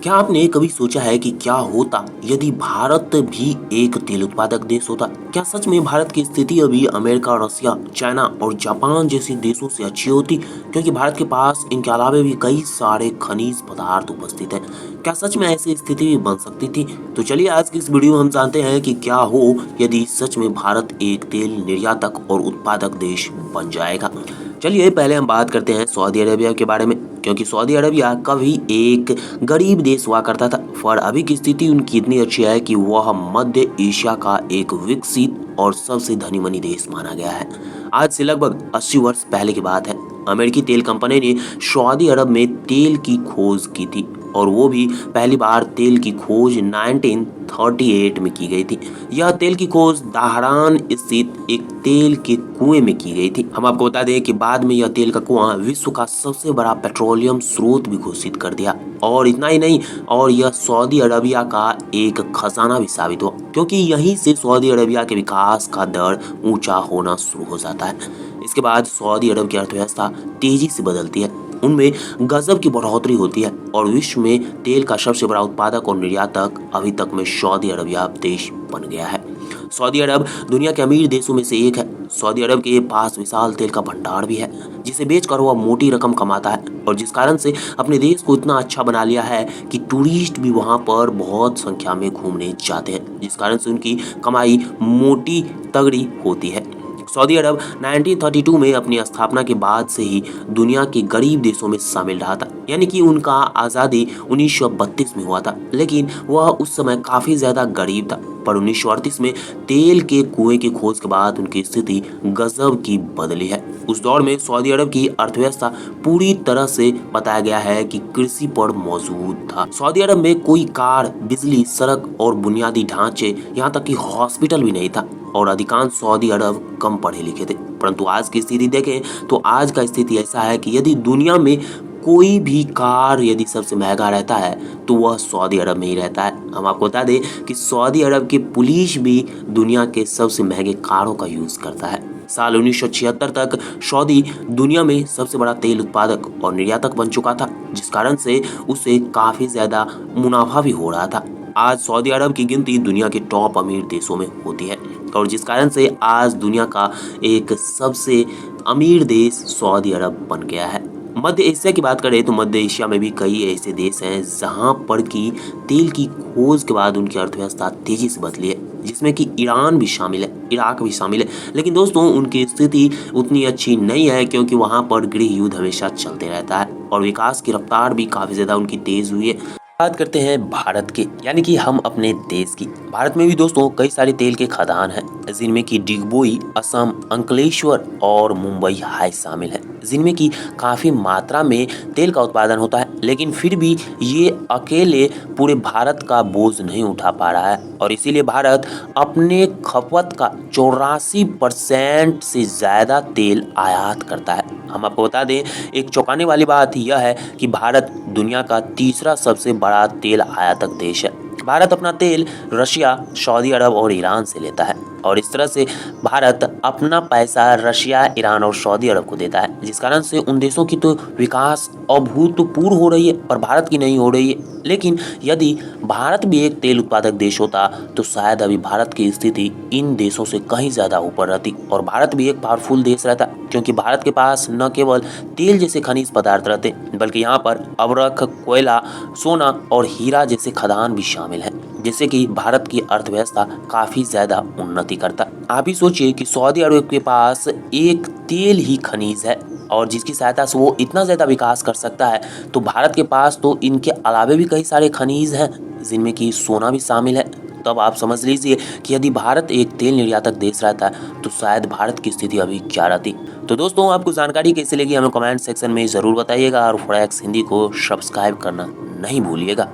क्या आपने कभी सोचा है कि क्या होता यदि भारत भी एक तेल उत्पादक देश होता? क्या सच में भारत की स्थिति अभी अमेरिका, रसिया, चाइना और जापान जैसे देशों से अच्छी होती? क्योंकि भारत के पास इनके अलावा भी कई सारे खनिज पदार्थ उपस्थित हैं। क्या सच में ऐसी स्थिति भी बन सकती थी? तो चलिए आज की इस वीडियो में हम जानते हैं कि क्या हो यदि सच में भारत एक तेल निर्यातक और उत्पादक देश बन जाएगा। चलिए पहले हम बात करते हैं सऊदी अरेबिया के बारे में, क्योंकि सऊदी अरेबिया कभी एक गरीब देश हुआ करता था, पर अभी की स्थिति उनकी इतनी अच्छी है कि वह मध्य एशिया का एक विकसित और सबसे धनी मनी देश माना गया है। आज से लगभग 80 वर्ष पहले की बात है। अमेरिकी तेल कंपनी ने सऊदी अरब में तेल की खोज की थी, और वो भी पहली बार तेल की खोज 1938 में की गई थी। यह तेल की खोज दाहरान स्थित एक तेल के कुएं में की गई थी। हम आपको बता दें कि बाद में यह तेल का कुआं विश्व का सबसे बड़ा पेट्रोलियम स्रोत भी घोषित कर दिया। और इतना ही नहीं, और यह सऊदी अरबिया का एक खजाना भी साबित हुआ, क्योंकि यहीं से सऊदी अरबिया के विकास का दर ऊंचा होना शुरू हो जाता है। इसके बाद सऊदी अरब की अर्थव्यवस्था तेजी से बदलती है, उनमें गजब की बढ़ोतरी होती है, और विश्व में तेल का सबसे बड़ा उत्पादक और निर्यातक अभी तक में सऊदी अरबिया देश बन गया है। सऊदी अरब दुनिया के अमीर देशों में से एक है। सऊदी अरब के पास विशाल तेल का भंडार भी है, जिसे बेचकर वह मोटी रकम कमाता है, और जिस कारण से अपने देश को इतना अच्छा बना लिया है कि टूरिस्ट भी वहां पर बहुत संख्या में घूमने जाते हैं, जिस कारण से उनकी कमाई मोटी तगड़ी होती है। सऊदी अरब 1932 में अपनी स्थापना के बाद से ही दुनिया के गरीब देशों में शामिल रहा था, यानी कि उनका आज़ादी 1932 में हुआ था, लेकिन वह उस समय काफ़ी ज़्यादा गरीब था। पर 1938 में तेल के कुएं की खोज के बाद उनकी स्थिति गजब की बदली है। उस दौर में सऊदी अरब की अर्थव्यवस्था पूरी तरह से बताया गया है कि कृषि पर मौजूद था। सऊदी अरब में कोई कार, बिजली, सड़क और बुनियादी ढांचे, यहाँ तक कि हॉस्पिटल भी नहीं था, और अधिकांश सऊदी अरब कम पढ़े लिखे थे। परंतु आज की स्थिति देखें तो आज का स्थिति ऐसा है कि यदि दुनिया में कोई भी कार यदि सबसे महंगा रहता है तो वह सऊदी अरब में ही रहता है। हम आपको बता दें कि सऊदी अरब की पुलिस भी दुनिया के सबसे महंगे कारों का यूज करता है। साल 1976 तक सऊदी दुनिया में सबसे बड़ा तेल उत्पादक और निर्यातक बन चुका था, जिस कारण से उसे काफी ज्यादा मुनाफा भी हो रहा था। आज सऊदी अरब की गिनती दुनिया के टॉप अमीर देशों में होती है, और जिस कारण से आज दुनिया का एक सबसे अमीर देश सऊदी अरब बन गया है। मध्य एशिया की बात करें तो मध्य एशिया में भी कई ऐसे देश हैं जहां पर की तेल की खोज के बाद उनकी अर्थव्यवस्था तेजी से बदली है, जिसमें कि ईरान भी शामिल है, इराक भी शामिल है। लेकिन दोस्तों उनकी स्थिति उतनी अच्छी नहीं है, क्योंकि वहां पर गृह युद्ध हमेशा चलते रहता है, और विकास की रफ्तार भी काफी ज्यादा उनकी तेज हुई है। बात करते हैं भारत के, यानी कि हम अपने देश की। भारत में भी दोस्तों कई सारे तेल के खदान हैं, जिनमें कि डिगबोई, असम, अंकलेश्वर और मुंबई हाई शामिल हैं, जिनमें कि काफ़ी मात्रा में तेल का उत्पादन होता है। लेकिन फिर भी ये अकेले पूरे भारत का बोझ नहीं उठा पा रहा है, और इसीलिए भारत अपने खपत का 84% से ज़्यादा तेल आयात करता है। हम आपको बता दें, एक चौंकाने वाली बात यह है कि भारत दुनिया का तीसरा सबसे बड़ा तेल आयातक देश है। भारत अपना तेल रशिया, सऊदी अरब और ईरान से लेता है, और इस तरह से भारत अपना पैसा रशिया, ईरान और सऊदी अरब को देता है, जिस कारण से उन देशों की तो विकास अभूतपूर्व हो रही है, पर भारत की नहीं हो रही है। लेकिन यदि भारत भी एक तेल उत्पादक देश होता तो शायद अभी भारत की स्थिति इन देशों से कहीं ज़्यादा ऊपर रहती, और भारत भी एक पावरफुल देश रहता, क्योंकि भारत के पास न केवल तेल जैसे खनिज पदार्थ रहते, बल्कि यहाँ पर अवरख, कोयला, सोना और हीरा जैसे खदान भी शामिल हैं, जिससे कि भारत की अर्थव्यवस्था काफी ज्यादा उन्नति करता। आप ही सोचिए कि सऊदी अरब के पास एक तेल ही खनिज है, और जिसकी सहायता से वो इतना ज्यादा विकास कर सकता है, तो भारत के पास तो इनके अलावे भी कई सारे खनिज हैं, जिनमें कि सोना भी शामिल है। तब आप समझ लीजिए कि यदि भारत एक तेल निर्यातक देश रहता तो शायद भारत की स्थिति अभी क्या रहती। तो दोस्तों आपको जानकारी कैसी लगी हमें कमेंट सेक्शन में ज़रूर बताइएगा, और फॉरेक्स हिंदी को सब्सक्राइब करना नहीं भूलिएगा।